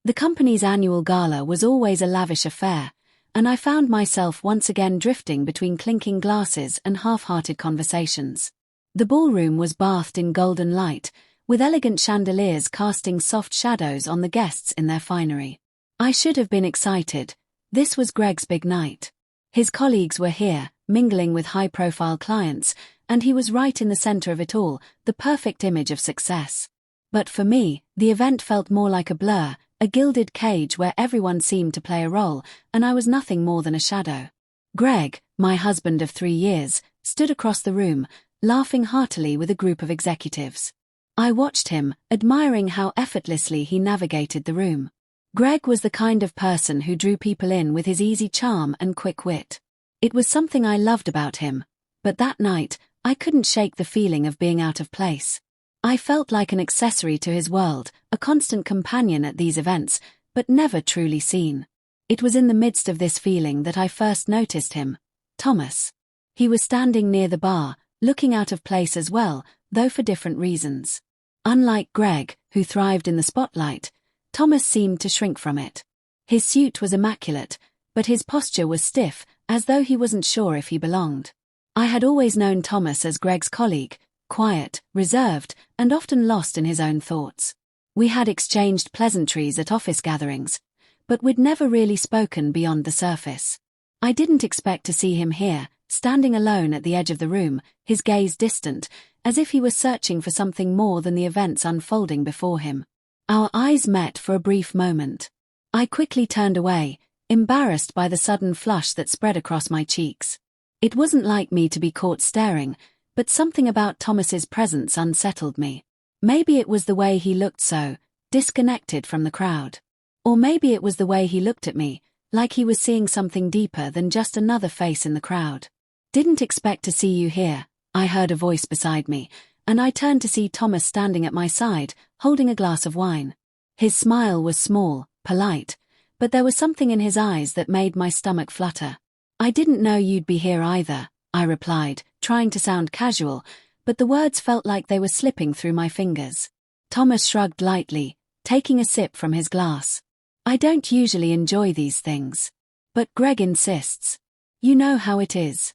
The company's annual gala was always a lavish affair, and I found myself once again drifting between clinking glasses and half-hearted conversations. The ballroom was bathed in golden light, with elegant chandeliers casting soft shadows on the guests in their finery. I should have been excited. This was Greg's big night. His colleagues were here, mingling with high-profile clients, and he was right in the center of it all, the perfect image of success. But for me, the event felt more like a blur, a gilded cage where everyone seemed to play a role, and I was nothing more than a shadow. Greg, my husband of 3 years, stood across the room, laughing heartily with a group of executives. I watched him, admiring how effortlessly he navigated the room. Greg was the kind of person who drew people in with his easy charm and quick wit. It was something I loved about him, but that night, I couldn't shake the feeling of being out of place. I felt like an accessory to his world, a constant companion at these events, but never truly seen. It was in the midst of this feeling that I first noticed him, Thomas. He was standing near the bar, looking out of place as well, though for different reasons. Unlike Greg, who thrived in the spotlight, Thomas seemed to shrink from it. His suit was immaculate, but his posture was stiff, as though he wasn't sure if he belonged. I had always known Thomas as Greg's colleague, quiet, reserved, and often lost in his own thoughts. We had exchanged pleasantries at office gatherings, but we'd never really spoken beyond the surface. I didn't expect to see him here, standing alone at the edge of the room, his gaze distant, as if he was searching for something more than the events unfolding before him. Our eyes met for a brief moment. I quickly turned away, embarrassed by the sudden flush that spread across my cheeks. It wasn't like me to be caught staring, but something about Thomas's presence unsettled me. Maybe it was the way he looked so, disconnected from the crowd. Or maybe it was the way he looked at me, like he was seeing something deeper than just another face in the crowd. "Didn't expect to see you here," I heard a voice beside me, and I turned to see Thomas standing at my side, holding a glass of wine. His smile was small, polite, but there was something in his eyes that made my stomach flutter. "I didn't know you'd be here either," I replied, trying to sound casual, but the words felt like they were slipping through my fingers. Thomas shrugged lightly, taking a sip from his glass. "I don't usually enjoy these things. But Greg insists. You know how it is."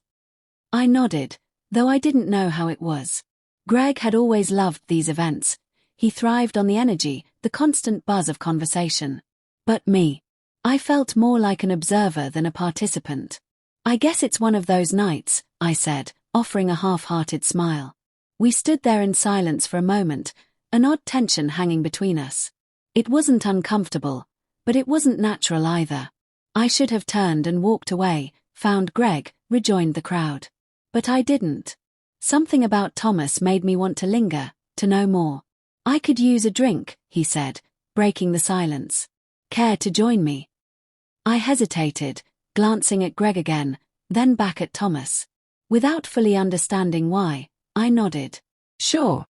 I nodded, though I didn't know how it was. Greg had always loved these events. He thrived on the energy, the constant buzz of conversation. But me, I felt more like an observer than a participant. "I guess it's one of those nights," I said, offering a half-hearted smile. We stood there in silence for a moment, an odd tension hanging between us. It wasn't uncomfortable, but it wasn't natural either. I should have turned and walked away, found Greg, rejoined the crowd. But I didn't. Something about Thomas made me want to linger, to know more. "I could use a drink," he said, breaking the silence. "Care to join me?" I hesitated, glancing at Greg again, then back at Thomas. Without fully understanding why, I nodded. "Sure."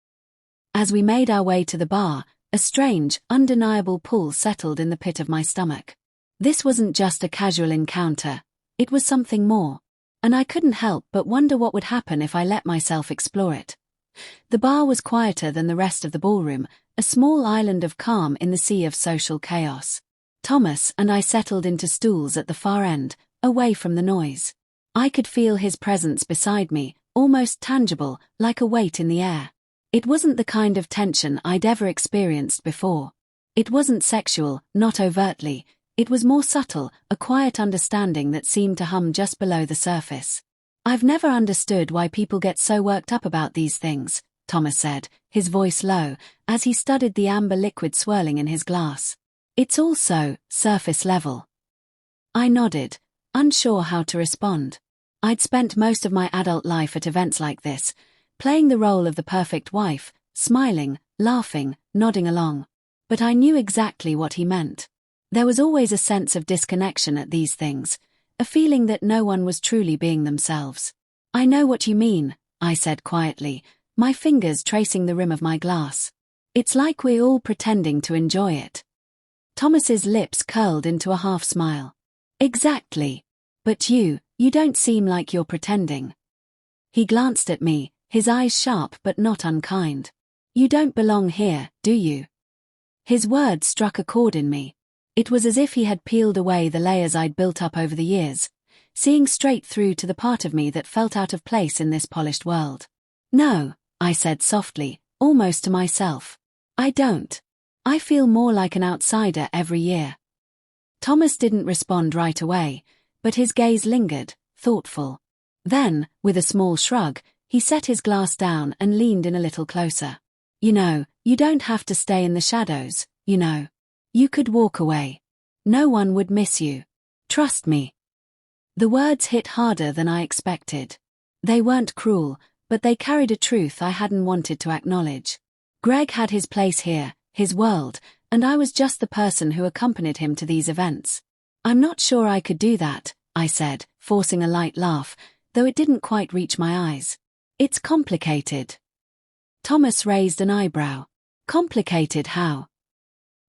As we made our way to the bar, a strange, undeniable pull settled in the pit of my stomach. This wasn't just a casual encounter, it was something more. And I couldn't help but wonder what would happen if I let myself explore it. The bar was quieter than the rest of the ballroom, a small island of calm in the sea of social chaos. Thomas and I settled into stools at the far end, away from the noise. I could feel his presence beside me, almost tangible, like a weight in the air. It wasn't the kind of tension I'd ever experienced before. It wasn't sexual, not overtly. It was more subtle, a quiet understanding that seemed to hum just below the surface. "I've never understood why people get so worked up about these things," Thomas said, his voice low, as he studied the amber liquid swirling in his glass. "It's all so surface level." I nodded, unsure how to respond. I'd spent most of my adult life at events like this, playing the role of the perfect wife, smiling, laughing, nodding along. But I knew exactly what he meant. There was always a sense of disconnection at these things, a feeling that no one was truly being themselves. "I know what you mean," I said quietly, my fingers tracing the rim of my glass. "It's like we're all pretending to enjoy it." Thomas's lips curled into a half-smile. "Exactly. But you don't seem like you're pretending." He glanced at me, his eyes sharp but not unkind. "You don't belong here, do you?" His words struck a chord in me. It was as if he had peeled away the layers I'd built up over the years, seeing straight through to the part of me that felt out of place in this polished world. "No," I said softly, almost to myself. "I don't. I feel more like an outsider every year." Thomas didn't respond right away, but his gaze lingered, thoughtful. Then, with a small shrug, he set his glass down and leaned in a little closer. "You know, you don't have to stay in the shadows, you know. You could walk away. No one would miss you. Trust me." The words hit harder than I expected. They weren't cruel, but they carried a truth I hadn't wanted to acknowledge. Greg had his place here, his world, and I was just the person who accompanied him to these events. "I'm not sure I could do that," I said, forcing a light laugh, though it didn't quite reach my eyes. "It's complicated." Thomas raised an eyebrow. "Complicated how?"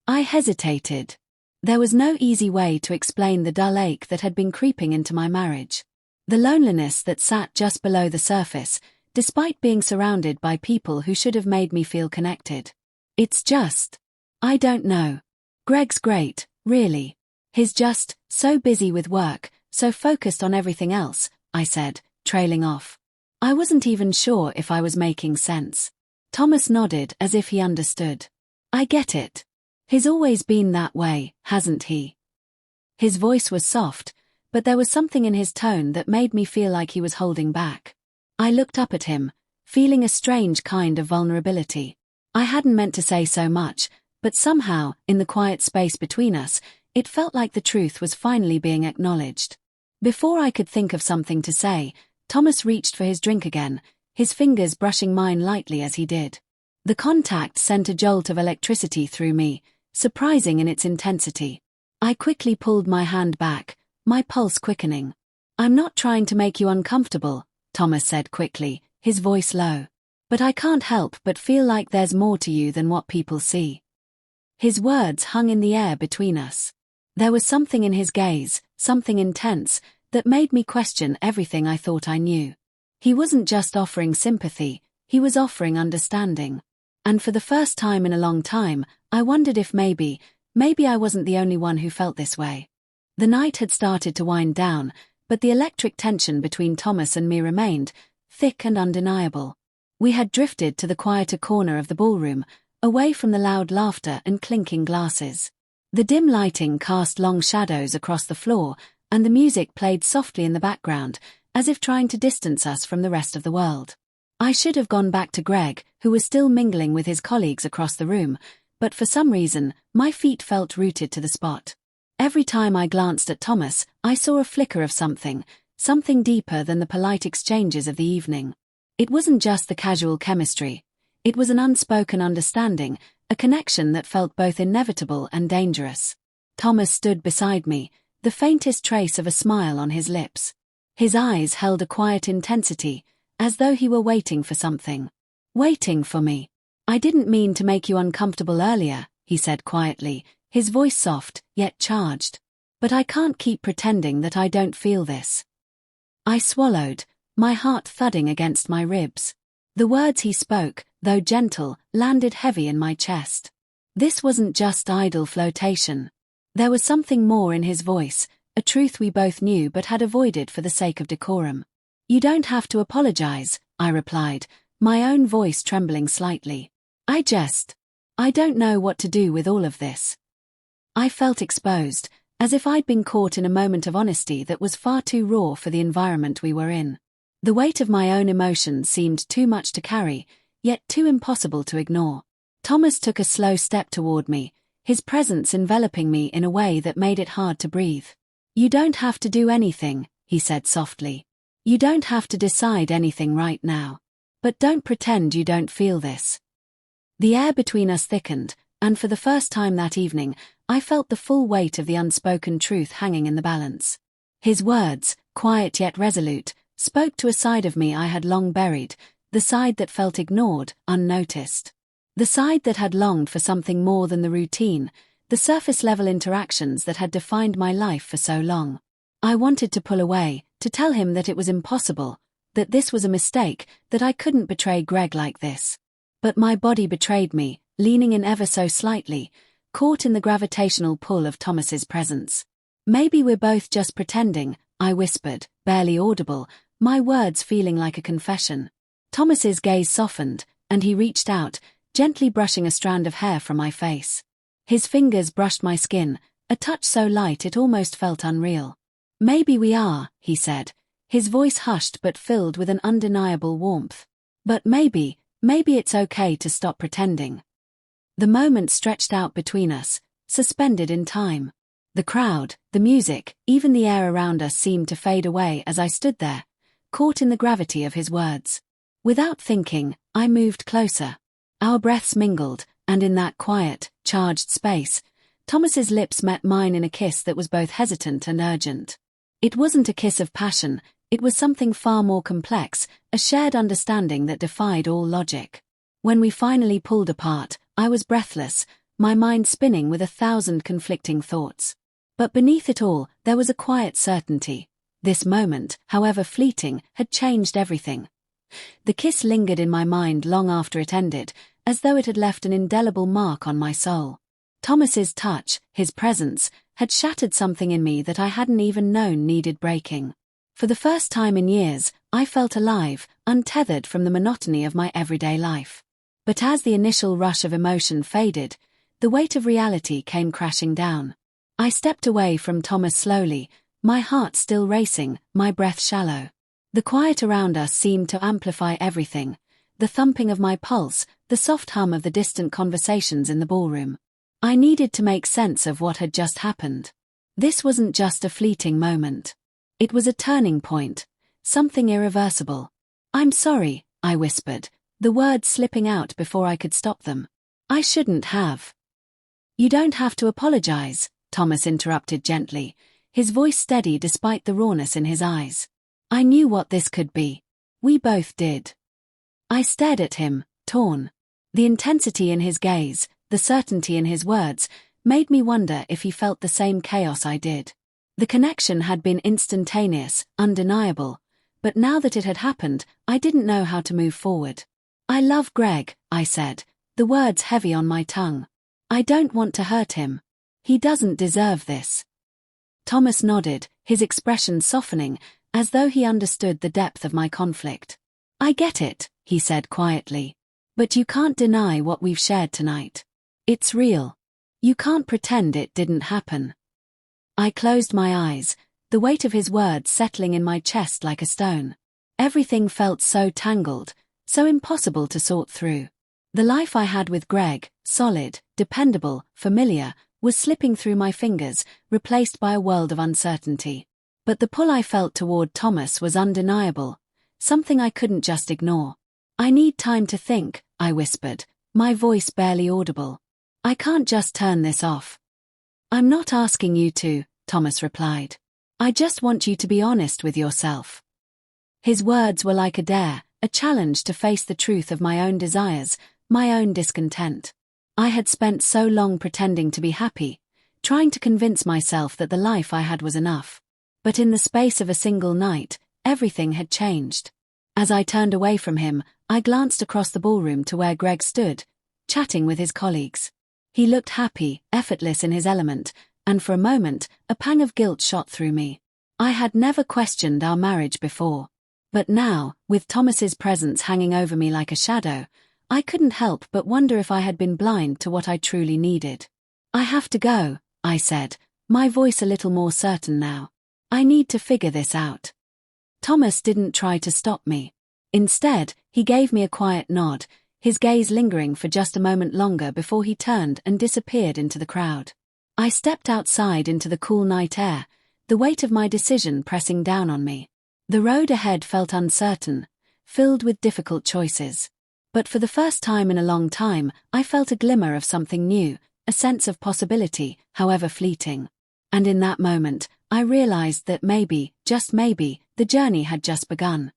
I hesitated. There was no easy way to explain the dull ache that had been creeping into my marriage. The loneliness that sat just below the surface, despite being surrounded by people who should have made me feel connected. "It's just, I don't know. Greg's great, really. He's just so busy with work, so focused on everything else," I said, trailing off. I wasn't even sure if I was making sense. Thomas nodded as if he understood. "I get it. He's always been that way, hasn't he?" His voice was soft, but there was something in his tone that made me feel like he was holding back. I looked up at him, feeling a strange kind of vulnerability. I hadn't meant to say so much, but somehow, in the quiet space between us, it felt like the truth was finally being acknowledged. Before I could think of something to say, Thomas reached for his drink again, his fingers brushing mine lightly as he did. The contact sent a jolt of electricity through me, surprising in its intensity. I quickly pulled my hand back, my pulse quickening. "I'm not trying to make you uncomfortable," Thomas said quickly, his voice low. "But I can't help but feel like there's more to you than what people see." His words hung in the air between us. There was something in his gaze, something intense, that made me question everything I thought I knew. He wasn't just offering sympathy, he was offering understanding. And for the first time in a long time, I wondered if maybe I wasn't the only one who felt this way. The night had started to wind down, but the electric tension between Thomas and me remained, thick and undeniable. We had drifted to the quieter corner of the ballroom, away from the loud laughter and clinking glasses. The dim lighting cast long shadows across the floor, and the music played softly in the background, as if trying to distance us from the rest of the world. I should have gone back to Greg, who was still mingling with his colleagues across the room, but for some reason, my feet felt rooted to the spot. Every time I glanced at Thomas, I saw a flicker of something deeper than the polite exchanges of the evening. It wasn't just the casual chemistry. It was an unspoken understanding, a connection that felt both inevitable and dangerous. Thomas stood beside me, the faintest trace of a smile on his lips. His eyes held a quiet intensity, as though he were waiting for something. "Waiting for me. I didn't mean to make you uncomfortable earlier," he said quietly, his voice soft, yet charged. "But I can't keep pretending that I don't feel this." I swallowed, my heart thudding against my ribs. The words he spoke, though gentle, landed heavy in my chest. This wasn't just idle flotation. There was something more in his voice, a truth we both knew but had avoided for the sake of decorum. "You don't have to apologize," I replied, my own voice trembling slightly. I don't know what to do with all of this." I felt exposed, as if I'd been caught in a moment of honesty that was far too raw for the environment we were in. The weight of my own emotions seemed too much to carry, yet too impossible to ignore. Thomas took a slow step toward me, his presence enveloping me in a way that made it hard to breathe. "You don't have to do anything," he said softly. "You don't have to decide anything right now. But don't pretend you don't feel this." The air between us thickened, and for the first time that evening, I felt the full weight of the unspoken truth hanging in the balance. His words, quiet yet resolute, spoke to a side of me I had long buried, the side that felt ignored, unnoticed. The side that had longed for something more than the routine, the surface-level interactions that had defined my life for so long. I wanted to pull away, to tell him that it was impossible, that this was a mistake, that I couldn't betray Greg like this. But my body betrayed me, leaning in ever so slightly, caught in the gravitational pull of Thomas's presence. Maybe we're both just pretending, I whispered, barely audible, my words feeling like a confession. Thomas's gaze softened, and he reached out, gently brushing a strand of hair from my face. His fingers brushed my skin, a touch so light it almost felt unreal. Maybe we are, he said, his voice hushed but filled with an undeniable warmth. But maybe it's okay to stop pretending. The moment stretched out between us, suspended in time. The crowd, the music, even the air around us seemed to fade away as I stood there, caught in the gravity of his words. Without thinking, I moved closer. Our breaths mingled, and in that quiet, charged space, Thomas's lips met mine in a kiss that was both hesitant and urgent. It wasn't a kiss of passion, it was something far more complex, a shared understanding that defied all logic. When we finally pulled apart, I was breathless, my mind spinning with 1,000 conflicting thoughts. But beneath it all, there was a quiet certainty. This moment, however fleeting, had changed everything. The kiss lingered in my mind long after it ended, as though it had left an indelible mark on my soul. Thomas's touch, his presence, had shattered something in me that I hadn't even known needed breaking. For the first time in years, I felt alive, untethered from the monotony of my everyday life. But as the initial rush of emotion faded, the weight of reality came crashing down. I stepped away from Thomas slowly, my heart still racing, my breath shallow. The quiet around us seemed to amplify everything, the thumping of my pulse, the soft hum of the distant conversations in the ballroom. I needed to make sense of what had just happened. This wasn't just a fleeting moment. It was a turning point, something irreversible. "I'm sorry," I whispered, the words slipping out before I could stop them. "I shouldn't have." "You don't have to apologize," Thomas interrupted gently, his voice steady despite the rawness in his eyes. "I knew what this could be. We both did." I stared at him, torn. The intensity in his gaze, the certainty in his words, made me wonder if he felt the same chaos I did. The connection had been instantaneous, undeniable, but now that it had happened, I didn't know how to move forward. "I love Greg," I said, the words heavy on my tongue. "I don't want to hurt him. He doesn't deserve this." Thomas nodded, his expression softening, as though he understood the depth of my conflict. "I get it," he said quietly. "But you can't deny what we've shared tonight. It's real. You can't pretend it didn't happen." I closed my eyes, the weight of his words settling in my chest like a stone. Everything felt so tangled, so impossible to sort through. The life I had with Greg, solid, dependable, familiar, was slipping through my fingers, replaced by a world of uncertainty. But the pull I felt toward Thomas was undeniable, something I couldn't just ignore. "I need time to think," I whispered, my voice barely audible. "I can't just turn this off." "I'm not asking you to," Thomas replied. "I just want you to be honest with yourself." His words were like a dare, a challenge to face the truth of my own desires, my own discontent. I had spent so long pretending to be happy, trying to convince myself that the life I had was enough. But in the space of a single night, everything had changed. As I turned away from him, I glanced across the ballroom to where Greg stood, chatting with his colleagues. He looked happy, effortless in his element, and for a moment, a pang of guilt shot through me. I had never questioned our marriage before. But now, with Thomas's presence hanging over me like a shadow, I couldn't help but wonder if I had been blind to what I truly needed. "I have to go," I said, my voice a little more certain now. "I need to figure this out." Thomas didn't try to stop me. Instead, he gave me a quiet nod, his gaze lingering for just a moment longer before he turned and disappeared into the crowd. I stepped outside into the cool night air, the weight of my decision pressing down on me. The road ahead felt uncertain, filled with difficult choices. But for the first time in a long time, I felt a glimmer of something new, a sense of possibility, however fleeting. And in that moment, I realized that maybe, just maybe, the journey had just begun.